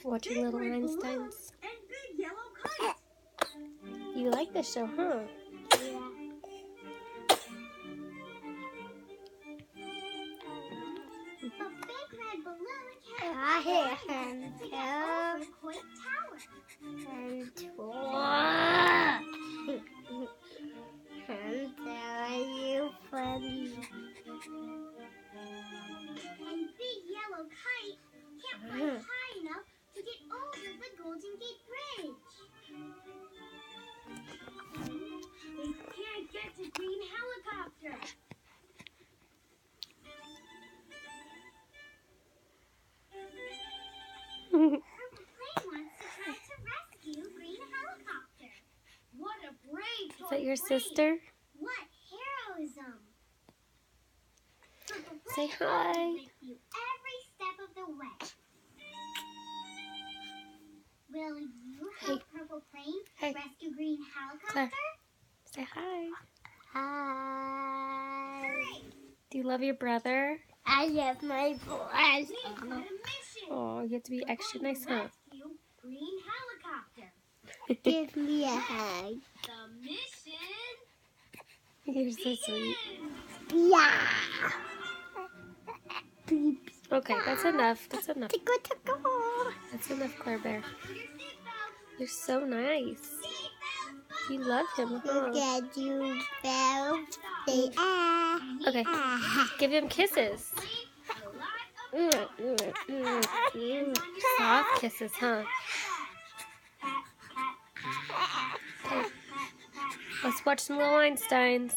Watching Little Einsteins. You like this show, huh? Yeah. A big red balloon can over Coit Tower. And you funny. And big yellow kite can't fly high enough to get over the Golden Gate Bridge. They can't get to Green Helicopter. Purple Plane wants to try to rescue Green Helicopter. What a brave Is that your plane. sister? What heroism. Purple Say Plane hi. will be with you every step of the way. Will you help Purple Plane rescue Green Helicopter? Claire. Say hi. Hi. Do you love your brother? I love my boys. Oh, you have to be extra nice, huh? Rescue Green Helicopter. Give me a hug. The mission. You're so sweet. Yeah. Okay, that's enough. That's enough. Tickle. That's enough, Claire Bear. You're so nice. You love him, huh? Get you bells. They are. Okay, give him kisses. Soft kisses, huh? Okay. Let's watch some Little Einsteins.